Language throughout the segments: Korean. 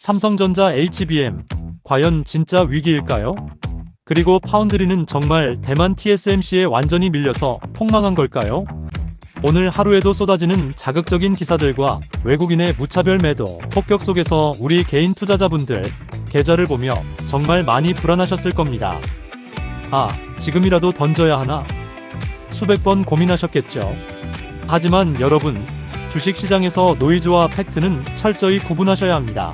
삼성전자 HBM, 과연 진짜 위기일까요? 그리고 파운드리는 정말 대만 TSMC에 완전히 밀려서 폭망한 걸까요? 오늘 하루에도 쏟아지는 자극적인 기사들과 외국인의 무차별 매도, 폭격 속에서 우리 개인 투자자분들 계좌를 보며 정말 많이 불안하셨을 겁니다. 아, 지금이라도 던져야 하나? 수백 번 고민하셨겠죠. 하지만 여러분, 주식시장에서 노이즈와 팩트는 철저히 구분하셔야 합니다.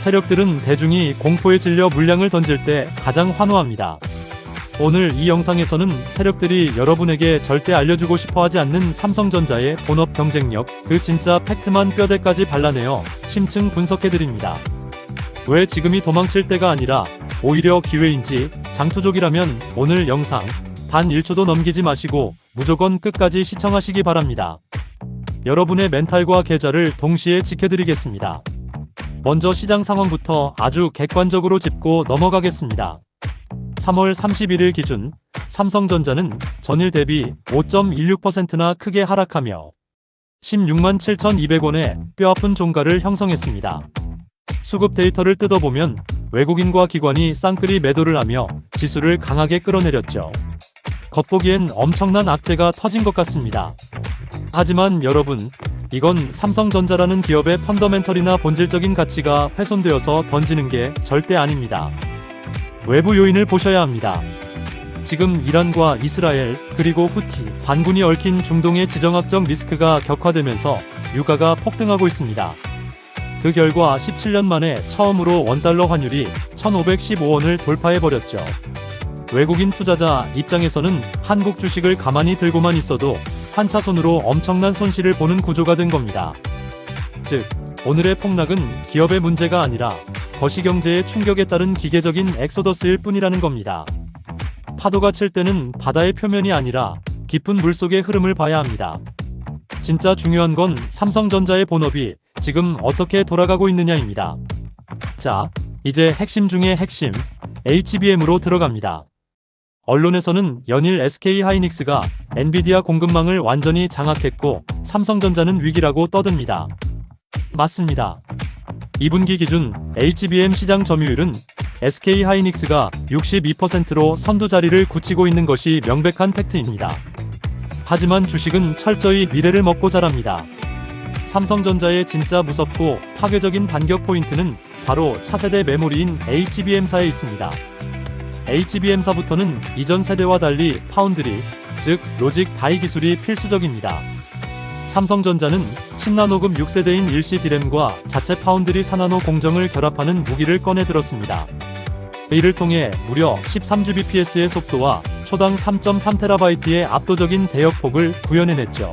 세력들은 대중이 공포에 질려 물량을 던질 때 가장 환호합니다. 오늘 이 영상에서는 세력들이 여러분에게 절대 알려주고 싶어하지 않는 삼성전자의 본업 경쟁력, 그 진짜 팩트만 뼈대까지 발라내어 심층 분석해드립니다. 왜 지금이 도망칠 때가 아니라 오히려 기회인지, 장투족이라면 오늘 영상 단 1초도 넘기지 마시고 무조건 끝까지 시청하시기 바랍니다. 여러분의 멘탈과 계좌를 동시에 지켜드리겠습니다. 먼저 시장 상황부터 아주 객관적으로 짚고 넘어가겠습니다. 3월 31일 기준 삼성전자는 전일 대비 5.16%나 크게 하락하며 16만 7,200원의 뼈아픈 종가를 형성했습니다. 수급 데이터를 뜯어보면 외국인과 기관이 쌍끌이 매도를 하며 지수를 강하게 끌어내렸죠. 겉보기엔 엄청난 악재가 터진 것 같습니다. 하지만 여러분, 이건 삼성전자라는 기업의 펀더멘털이나 본질적인 가치가 훼손되어서 던지는 게 절대 아닙니다. 외부 요인을 보셔야 합니다. 지금 이란과 이스라엘 그리고 후티, 반군이 얽힌 중동의 지정학적 리스크가 격화되면서 유가가 폭등하고 있습니다. 그 결과 17년 만에 처음으로 원달러 환율이 1,515원을 돌파해버렸죠. 외국인 투자자 입장에서는 한국 주식을 가만히 들고만 있어도 한차손으로 엄청난 손실을 보는 구조가 된 겁니다. 즉, 오늘의 폭락은 기업의 문제가 아니라 거시경제의 충격에 따른 기계적인 엑소더스일 뿐이라는 겁니다. 파도가 칠 때는 바다의 표면이 아니라 깊은 물속의 흐름을 봐야 합니다. 진짜 중요한 건 삼성전자의 본업이 지금 어떻게 돌아가고 있느냐입니다. 자, 이제 핵심 중의 핵심, HBM으로 들어갑니다. 언론에서는 연일 SK하이닉스가 엔비디아 공급망을 완전히 장악했고 삼성전자는 위기라고 떠듭니다. 맞습니다. 2분기 기준 HBM 시장 점유율은 SK하이닉스가 62%로 선두 자리를 굳히고 있는 것이 명백한 팩트입니다. 하지만 주식은 철저히 미래를 먹고 자랍니다. 삼성전자의 진짜 무섭고 파괴적인 반격 포인트는 바로 차세대 메모리인 HBM사에 있습니다. HBM사부터는 이전 세대와 달리 파운드리, 즉 로직 다이 기술이 필수적입니다. 삼성전자는 10나노급 6세대인 일시 디램과 자체 파운드리 4나노 공정을 결합하는 무기를 꺼내 들었습니다. 이를 통해 무려 13Gbps의 속도와 초당 3.3TB의 압도적인 대역폭을 구현해냈죠.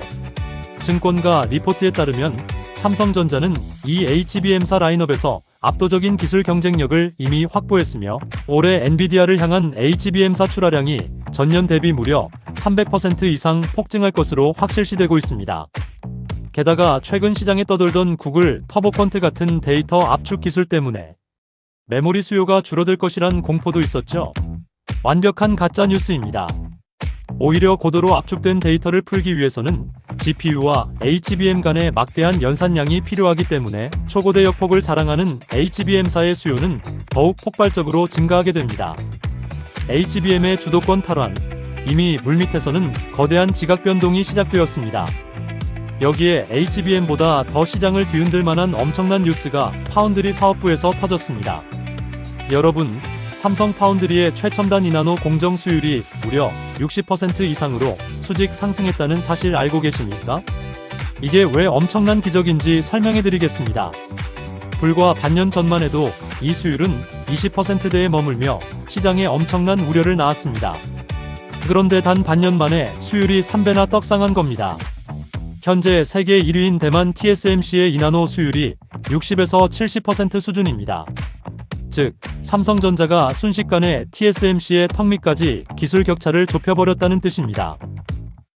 증권가 리포트에 따르면 삼성전자는 이 HBM사 라인업에서 압도적인 기술 경쟁력을 이미 확보했으며 올해 엔비디아를 향한 HBM사 출하량이 전년 대비 무려 300% 이상 폭증할 것으로 확실시되고 있습니다. 게다가 최근 시장에 떠돌던 구글 터보퀀트 같은 데이터 압축 기술 때문에 메모리 수요가 줄어들 것이란 공포도 있었죠. 완벽한 가짜 뉴스입니다. 오히려 고도로 압축된 데이터를 풀기 위해서는 GPU와 HBM 간의 막대한 연산량이 필요하기 때문에 초고대 역폭을 자랑하는 HBM사의 수요는 더욱 폭발적으로 증가하게 됩니다. HBM의 주도권 탈환, 이미 물밑에서는 거대한 지각 변동이 시작되었습니다. 여기에 HBM보다 더 시장을 뒤흔들 만한 엄청난 뉴스가 파운드리 사업부에서 터졌습니다. 여러분, 삼성 파운드리의 최첨단 2나노 공정 수율이 무려 60% 이상으로 수직 상승했다는 사실 알고 계십니까? 이게 왜 엄청난 기적인지 설명해드리겠습니다. 불과 반년 전만 해도 이 수율은 20%대에 머물며 시장에 엄청난 우려를 낳았습니다. 그런데 단 반년 만에 수율이 3배나 떡상한 겁니다. 현재 세계 1위인 대만 TSMC의 2나노 수율이 60에서 70% 수준입니다. 즉, 삼성전자가 순식간에 TSMC의 턱 밑까지 기술 격차를 좁혀버렸다는 뜻입니다.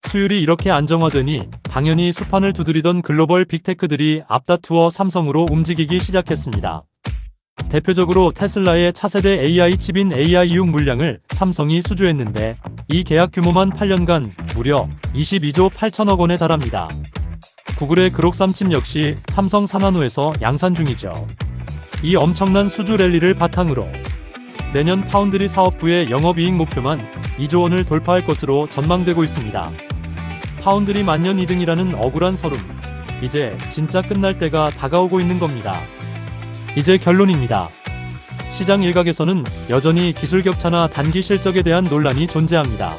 수율이 이렇게 안정화되니 당연히 수판을 두드리던 글로벌 빅테크들이 앞다투어 삼성으로 움직이기 시작했습니다. 대표적으로 테슬라의 차세대 AI 칩인 AI6 물량을 삼성이 수주했는데 이 계약 규모만 8년간 무려 22조 8천억 원에 달합니다. 구글의 그록 3칩 역시 삼성 4나노에서 양산 중이죠. 이 엄청난 수주 랠리를 바탕으로 내년 파운드리 사업부의 영업이익 목표만 2조 원을 돌파할 것으로 전망되고 있습니다. 파운드리 만년 2등이라는 억울한 서름. 이제 진짜 끝날 때가 다가오고 있는 겁니다. 이제 결론입니다. 시장 일각에서는 여전히 기술 격차나 단기 실적에 대한 논란이 존재합니다.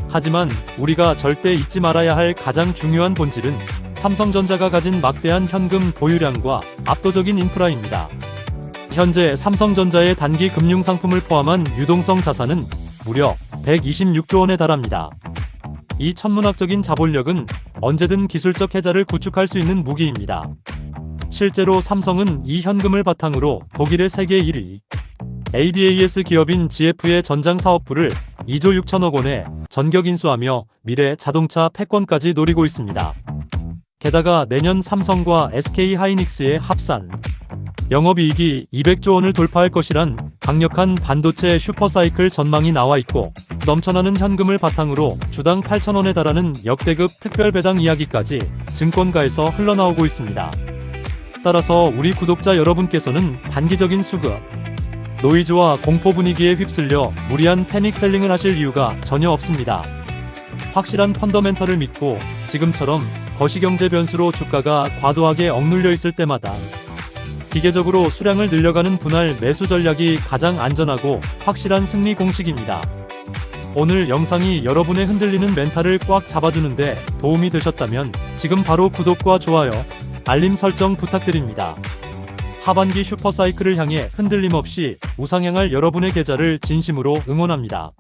하지만 우리가 절대 잊지 말아야 할 가장 중요한 본질은 삼성전자가 가진 막대한 현금 보유량과 압도적인 인프라입니다. 현재 삼성전자의 단기 금융 상품을 포함한 유동성 자산은 무려 126조 원에 달합니다. 이 천문학적인 자본력은 언제든 기술적 해자를 구축할 수 있는 무기입니다. 실제로 삼성은 이 현금을 바탕으로 독일의 세계 1위 ADAS 기업인 GF의 전장 사업부를 2조 6천억 원에 전격 인수하며 미래 자동차 패권까지 노리고 있습니다. 게다가 내년 삼성과 SK하이닉스의 합산 영업이익이 200조 원을 돌파할 것이란 강력한 반도체 슈퍼사이클 전망이 나와 있고, 넘쳐나는 현금을 바탕으로 주당 8,000원에 달하는 역대급 특별배당 이야기까지 증권가에서 흘러나오고 있습니다. 따라서 우리 구독자 여러분께서는 단기적인 수급, 노이즈와 공포 분위기에 휩쓸려 무리한 패닉셀링을 하실 이유가 전혀 없습니다. 확실한 펀더멘털을 믿고 지금처럼 거시경제 변수로 주가가 과도하게 억눌려 있을 때마다 기계적으로 수량을 늘려가는 분할 매수 전략이 가장 안전하고 확실한 승리 공식입니다. 오늘 영상이 여러분의 흔들리는 멘탈을 꽉 잡아주는데 도움이 되셨다면 지금 바로 구독과 좋아요, 알림 설정 부탁드립니다. 하반기 슈퍼사이클을 향해 흔들림 없이 우상향할 여러분의 계좌를 진심으로 응원합니다.